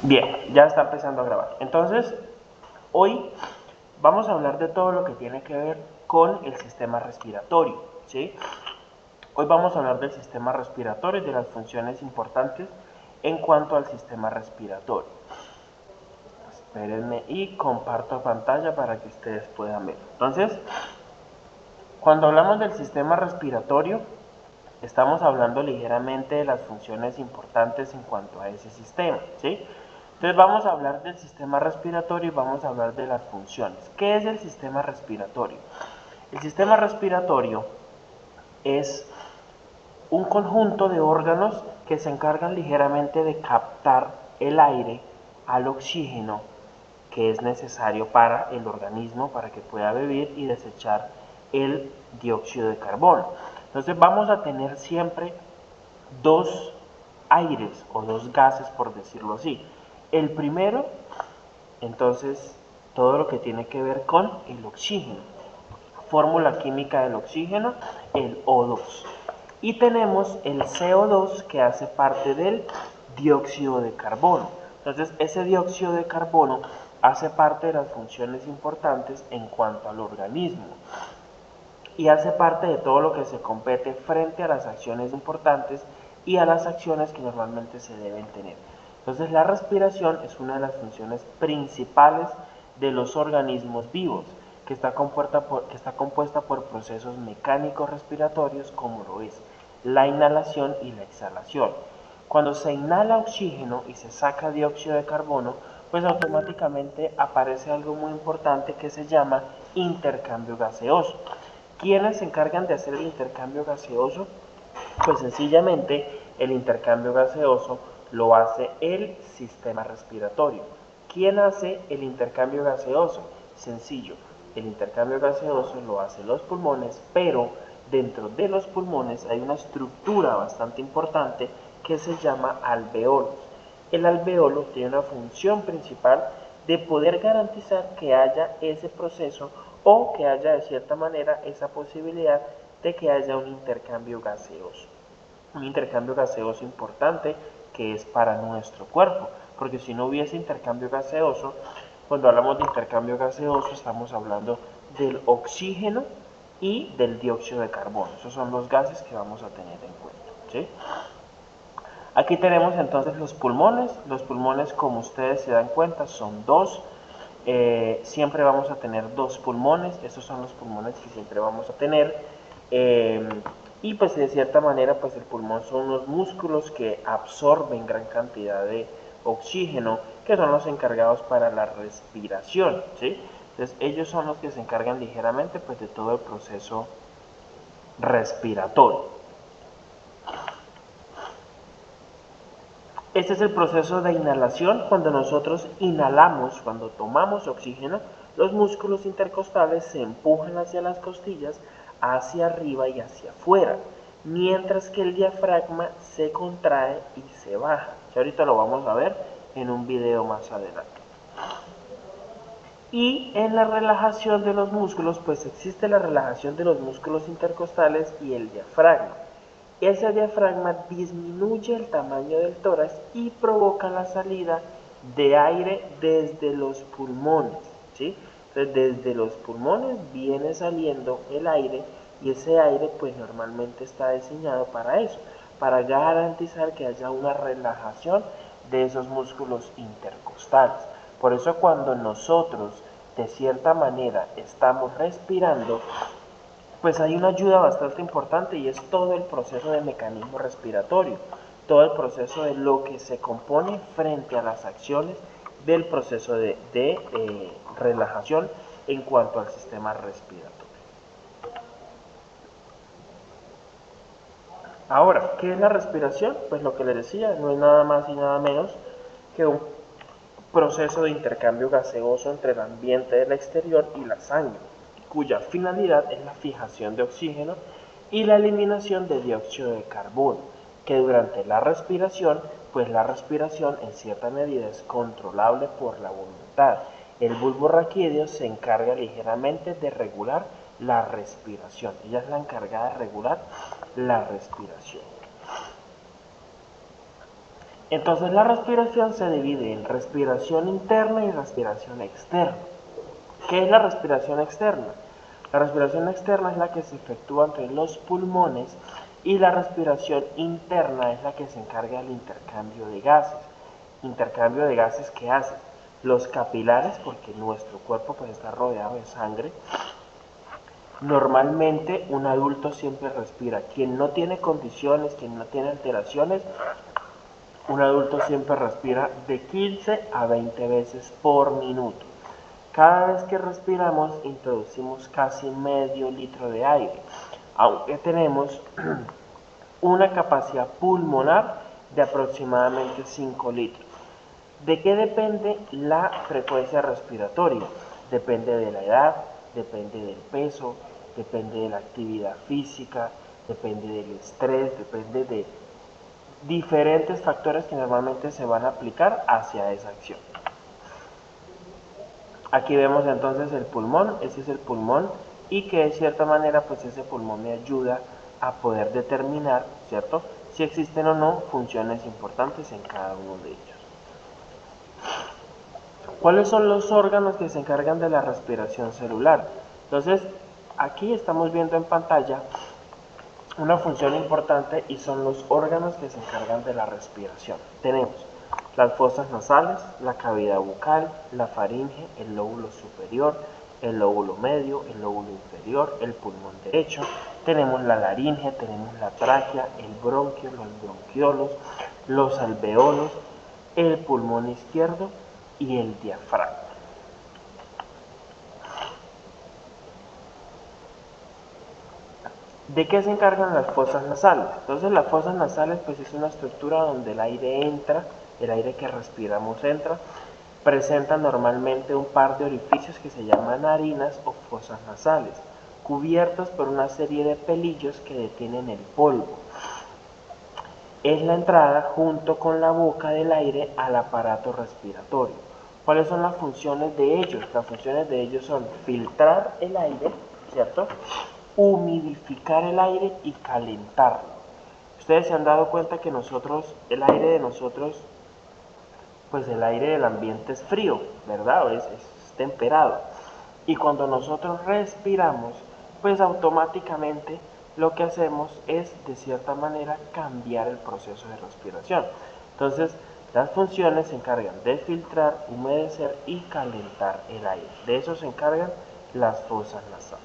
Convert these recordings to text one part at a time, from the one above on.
Bien, ya está empezando a grabar. Entonces, hoy vamos a hablar de todo lo que tiene que ver con el sistema respiratorio, ¿sí? Hoy vamos a hablar del sistema respiratorio y de las funciones importantes en cuanto al sistema respiratorio. Espérenme y comparto pantalla para que ustedes puedan ver. Entonces, cuando hablamos del sistema respiratorio, estamos hablando ligeramente de las funciones importantes en cuanto a ese sistema, ¿sí? Entonces vamos a hablar del sistema respiratorio y vamos a hablar de las funciones. ¿Qué es el sistema respiratorio? El sistema respiratorio es un conjunto de órganos que se encargan ligeramente de captar el aire al oxígeno que es necesario para el organismo para que pueda vivir y desechar el dióxido de carbono. Entonces vamos a tener siempre dos aires o dos gases, por decirlo así. El primero, entonces, todo lo que tiene que ver con el oxígeno. Fórmula química del oxígeno, el O2. Y tenemos el CO2 que hace parte del dióxido de carbono. Entonces, ese dióxido de carbono hace parte de las funciones importantes en cuanto al organismo y hace parte de todo lo que se compete frente a las acciones importantes y a las acciones que normalmente se deben tener. Entonces la respiración es una de las funciones principales de los organismos vivos, que está compuesta por procesos mecánicos respiratorios como lo es la inhalación y la exhalación. Cuando se inhala oxígeno y se saca dióxido de carbono, pues automáticamente aparece algo muy importante que se llama intercambio gaseoso. ¿Quiénes se encargan de hacer el intercambio gaseoso? Pues sencillamente el intercambio gaseoso lo hace el sistema respiratorio. ¿Quién hace el intercambio gaseoso? Sencillo, el intercambio gaseoso lo hacen los pulmones, pero dentro de los pulmones hay una estructura bastante importante que se llama alveolos. El alveolo tiene una función principal de poder garantizar que haya ese proceso o que haya de cierta manera esa posibilidad de que haya un intercambio gaseoso. Un intercambio gaseoso importante que es para nuestro cuerpo, porque si no hubiese intercambio gaseoso, cuando hablamos de intercambio gaseoso estamos hablando del oxígeno y del dióxido de carbono. Esos son los gases que vamos a tener en cuenta, ¿sí? Aquí tenemos entonces los pulmones. Los pulmones, como ustedes se dan cuenta, son dos. Siempre vamos a tener dos pulmones. Estos son los pulmones que siempre vamos a tener. Y pues de cierta manera, pues el pulmón son unos músculos que absorben gran cantidad de oxígeno, que son los encargados para la respiración, ¿sí? Entonces ellos son los que se encargan ligeramente pues de todo el proceso respiratorio. Este es el proceso de inhalación. Cuando nosotros inhalamos, cuando tomamos oxígeno, los músculos intercostales se empujan hacia las costillas, hacia arriba y hacia afuera, mientras que el diafragma se contrae y se baja. Que ahorita lo vamos a ver en un video más adelante. Y en la relajación de los músculos, pues existe la relajación de los músculos intercostales y el diafragma. Ese diafragma disminuye el tamaño del tórax y provoca la salida de aire desde los pulmones, ¿sí? Entonces desde los pulmones viene saliendo el aire y ese aire pues normalmente está diseñado para eso, para garantizar que haya una relajación de esos músculos intercostales. Por eso cuando nosotros de cierta manera estamos respirando, pues hay una ayuda bastante importante y es todo el proceso de mecanismo respiratorio, todo el proceso de lo que se compone frente a las acciones del proceso de relajación en cuanto al sistema respiratorio. Ahora, ¿qué es la respiración? Pues lo que les decía, no es nada más y nada menos que un proceso de intercambio gaseoso entre el ambiente del exterior y la sangre, cuya finalidad es la fijación de oxígeno y la eliminación de dióxido de carbono, que durante la respiración, pues la respiración en cierta medida es controlable por la voluntad. El bulbo raquídeo se encarga ligeramente de regular la respiración. Ella es la encargada de regular la respiración. Entonces la respiración se divide en respiración interna y respiración externa. ¿Qué es la respiración externa? La respiración externa es la que se efectúa entre los pulmones y la respiración interna es la que se encarga del intercambio de gases. Intercambio de gases que hacen los capilares, porque nuestro cuerpo pues está rodeado de sangre. Normalmente un adulto siempre respira. Quien no tiene condiciones, quien no tiene alteraciones, un adulto siempre respira de 15 a 20 veces por minuto. Cada vez que respiramos introducimos casi medio litro de aire, aunque tenemos una capacidad pulmonar de aproximadamente 5 litros. ¿De qué depende la frecuencia respiratoria? Depende de la edad, depende del peso, depende de la actividad física, depende del estrés, depende de diferentes factores que normalmente se van a aplicar hacia esa acción. Aquí vemos entonces el pulmón, ese es el pulmón, y que de cierta manera pues ese pulmón me ayuda a poder determinar, ¿cierto?, si existen o no funciones importantes en cada uno de ellos. ¿Cuáles son los órganos que se encargan de la respiración celular? Entonces, aquí estamos viendo en pantalla una función importante y son los órganos que se encargan de la respiración. Tenemos las fosas nasales, la cavidad bucal, la faringe, el lóbulo superior, el lóbulo medio, el lóbulo inferior, el pulmón derecho, tenemos la laringe, tenemos la tráquea, el bronquio, los bronquiolos, los alveolos, el pulmón izquierdo y el diafragma. ¿De qué se encargan las fosas nasales? Entonces las fosas nasales pues es una estructura donde el aire entra, el aire que respiramos entra, presenta normalmente un par de orificios que se llaman narinas o fosas nasales, cubiertos por una serie de pelillos que detienen el polvo. Es la entrada junto con la boca del aire al aparato respiratorio. ¿Cuáles son las funciones de ellos? Las funciones de ellos son filtrar el aire, ¿cierto?, humidificar el aire y calentarlo. Ustedes se han dado cuenta que nosotros, el aire de nosotros, pues el aire del ambiente es frío, ¿verdad? Es temperado. Y cuando nosotros respiramos, pues automáticamente lo que hacemos es, de cierta manera, cambiar el proceso de respiración. Entonces, las funciones se encargan de filtrar, humedecer y calentar el aire. De eso se encargan las fosas nasales.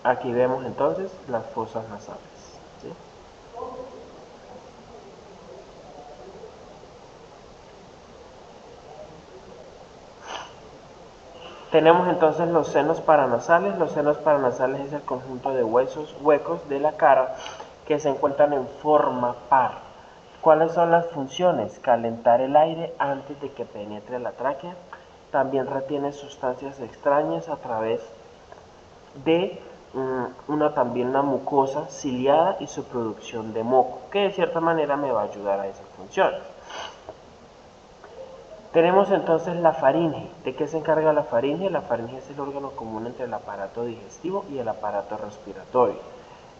Aquí vemos entonces las fosas nasales, ¿sí? Tenemos entonces los senos paranasales. Los senos paranasales es el conjunto de huesos huecos de la cara que se encuentran en forma par. ¿Cuáles son las funciones? Calentar el aire antes de que penetre la tráquea. También retiene sustancias extrañas a través de también una mucosa ciliada y su producción de moco, que de cierta manera me va a ayudar a esas funciones. Tenemos entonces la faringe. ¿De qué se encarga la faringe? La faringe es el órgano común entre el aparato digestivo y el aparato respiratorio.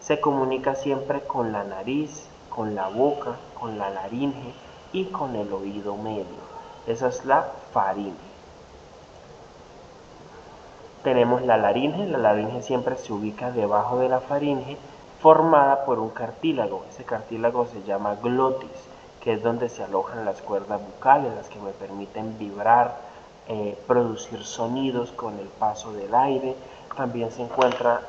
Se comunica siempre con la nariz, con la boca, con la laringe y con el oído medio. Esa es la faringe. Tenemos la laringe siempre se ubica debajo de la faringe, formada por un cartílago. Ese cartílago se llama glotis, que es donde se alojan las cuerdas bucales, las que me permiten vibrar, producir sonidos con el paso del aire. También se encuentra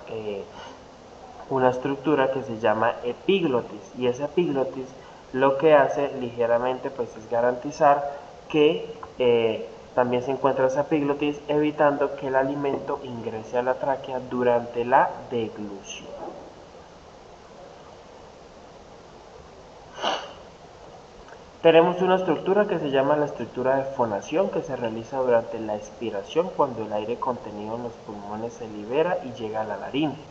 una estructura que se llama epiglotis, y esa epiglotis lo que hace ligeramente pues es garantizar que también se encuentra esa epiglotis, evitando que el alimento ingrese a la tráquea durante la deglución. Tenemos una estructura que se llama la estructura de fonación, que se realiza durante la expiración cuando el aire contenido en los pulmones se libera y llega a la laringe,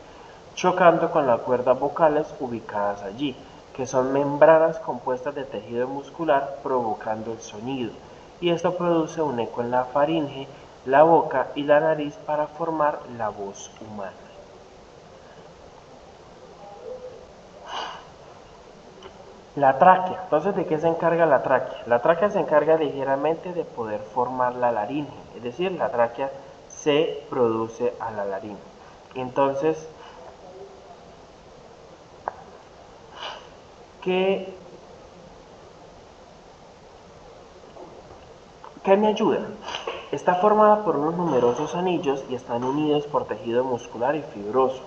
chocando con las cuerdas vocales ubicadas allí, que son membranas compuestas de tejido muscular provocando el sonido, y esto produce un eco en la faringe, la boca y la nariz para formar la voz humana. La tráquea. Entonces, ¿de qué se encarga la tráquea? La tráquea se encarga ligeramente de poder formar la laringe, es decir, la tráquea se produce a la laringe. Entonces, ¿qué me ayuda? Está formada por unos numerosos anillos y están unidos por tejido muscular y fibroso.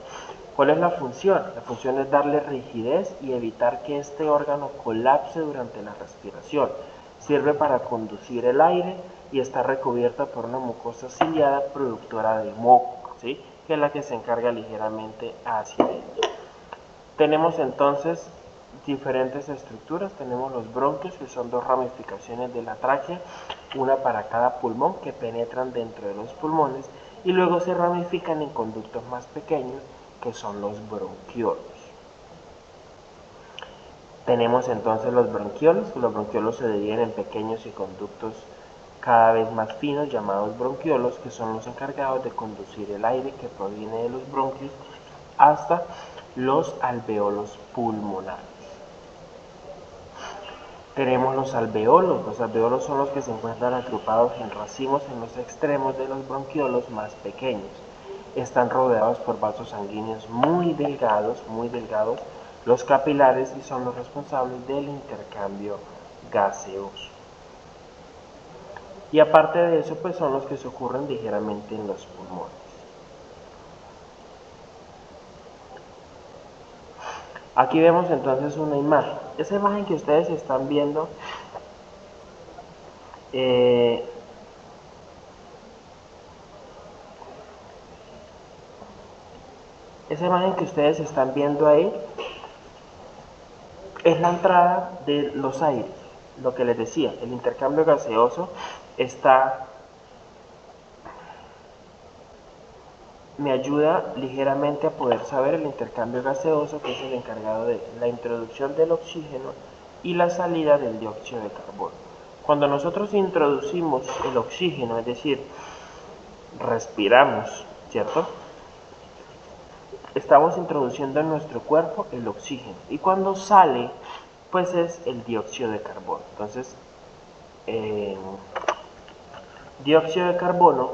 ¿Cuál es la función? La función es darle rigidez y evitar que este órgano colapse durante la respiración. Sirve para conducir el aire y está recubierta por una mucosa ciliada productora de moco, ¿sí? Que es la que se encarga ligeramente hacia ella. Tenemos entonces diferentes estructuras. Tenemos los bronquios, que son dos ramificaciones de la tráquea, una para cada pulmón, que penetran dentro de los pulmones y luego se ramifican en conductos más pequeños, que son los bronquiolos. Tenemos entonces los bronquiolos se dividen en pequeños y conductos cada vez más finos llamados bronquiolos, que son los encargados de conducir el aire que proviene de los bronquios hasta los alveolos pulmonares. Tenemos los alveolos son los que se encuentran agrupados en racimos en los extremos de los bronquiolos más pequeños. Están rodeados por vasos sanguíneos muy delgados, los capilares, y son los responsables del intercambio gaseoso. Y aparte de eso, pues son los que se ocurren ligeramente en los pulmones. Aquí vemos entonces una imagen. Esa imagen que ustedes están viendo ahí es la entrada de los aires. Lo que les decía, el intercambio gaseoso me ayuda ligeramente a poder saber el intercambio gaseoso, que es el encargado de la introducción del oxígeno y la salida del dióxido de carbono. Cuando nosotros introducimos el oxígeno, es decir, respiramos, ¿cierto? Estamos introduciendo en nuestro cuerpo el oxígeno, y cuando sale, pues es el dióxido de carbono. Entonces, dióxido de carbono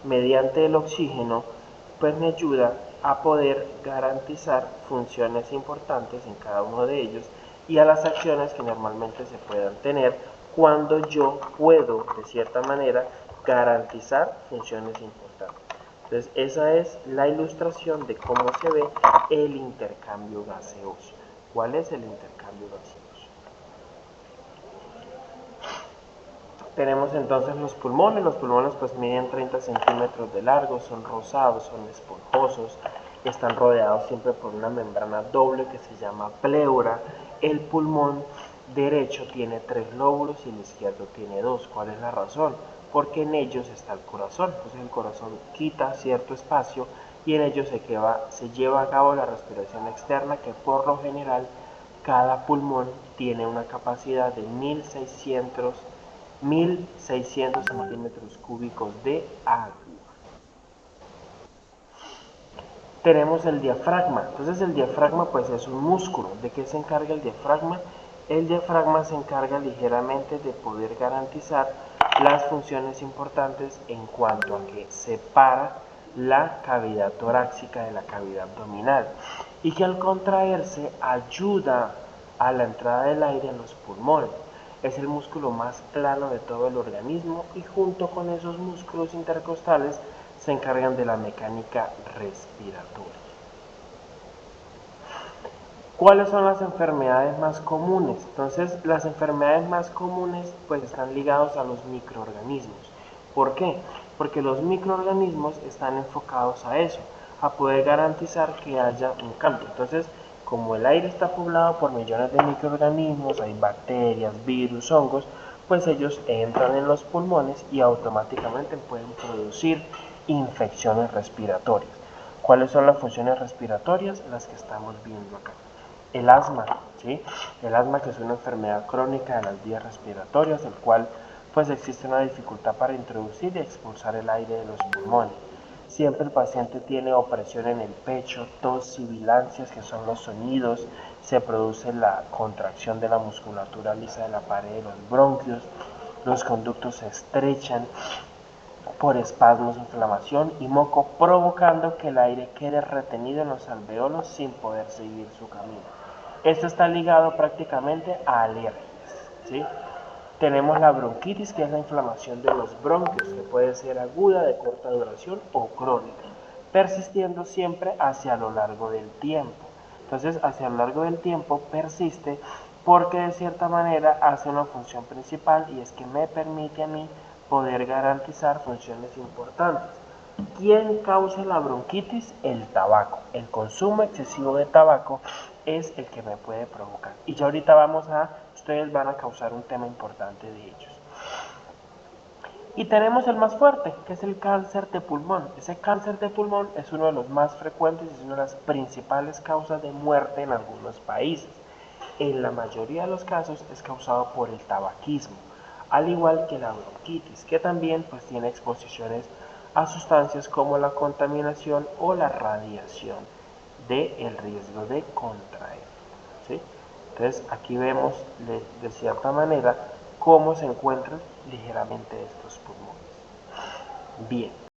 mediante el oxígeno pues me ayuda a poder garantizar funciones importantes en cada uno de ellos y a las acciones que normalmente se puedan tener cuando yo puedo de cierta manera garantizar funciones importantes. Entonces esa es la ilustración de cómo se ve el intercambio gaseoso. ¿Cuál es el intercambio gaseoso? Tenemos entonces los pulmones pues miden 30 centímetros de largo, son rosados, son esponjosos, están rodeados siempre por una membrana doble que se llama pleura. El pulmón derecho tiene 3 lóbulos y el izquierdo tiene 2. ¿Cuál es la razón? Porque en ellos está el corazón. Entonces el corazón quita cierto espacio y en ellos se lleva a cabo la respiración externa, que por lo general cada pulmón tiene una capacidad de 1600 centímetros cúbicos de agua. Tenemos el diafragma. Entonces el diafragma pues es un músculo. ¿De qué se encarga el diafragma? El diafragma se encarga ligeramente de poder garantizar las funciones importantes en cuanto a que separa la cavidad torácica de la cavidad abdominal, y que al contraerse ayuda a la entrada del aire en los pulmones. Es el músculo más plano de todo el organismo, y junto con esos músculos intercostales se encargan de la mecánica respiratoria. ¿Cuáles son las enfermedades más comunes? Entonces, las enfermedades más comunes pues están ligados a los microorganismos. ¿Por qué? Porque los microorganismos están enfocados a eso, a poder garantizar que haya un cambio. Entonces, como el aire está poblado por millones de microorganismos, hay bacterias, virus, hongos, pues ellos entran en los pulmones y automáticamente pueden producir infecciones respiratorias. ¿Cuáles son las funciones respiratorias? Las que estamos viendo acá. El asma, ¿sí? El asma, que es una enfermedad crónica de las vías respiratorias, el cual pues existe una dificultad para introducir y expulsar el aire de los pulmones. Siempre el paciente tiene opresión en el pecho, tos, sibilancias, que son los sonidos, se produce la contracción de la musculatura lisa de la pared de los bronquios, los conductos se estrechan por espasmos, inflamación y moco, provocando que el aire quede retenido en los alveolos sin poder seguir su camino. Esto está ligado prácticamente a alergias, ¿sí? Tenemos la bronquitis, que es la inflamación de los bronquios, que puede ser aguda, de corta duración o crónica, persistiendo siempre hacia lo largo del tiempo. Entonces, hacia lo largo del tiempo persiste porque de cierta manera hace una función principal, y es que me permite a mí poder garantizar funciones importantes. ¿Quién causa la bronquitis? El tabaco. El consumo excesivo de tabaco es el que me puede provocar. Y ya ahorita ustedes van a causar un tema importante de ellos. Y tenemos el más fuerte, que es el cáncer de pulmón. Ese cáncer de pulmón es uno de los más frecuentes y es una de las principales causas de muerte en algunos países. En la mayoría de los casos es causado por el tabaquismo, al igual que la bronquitis, que también pues tiene exposiciones a sustancias como la contaminación o la radiación del riesgo de contraer, ¿sí? Entonces aquí vemos de cierta manera cómo se encuentran ligeramente estos pulmones. Bien.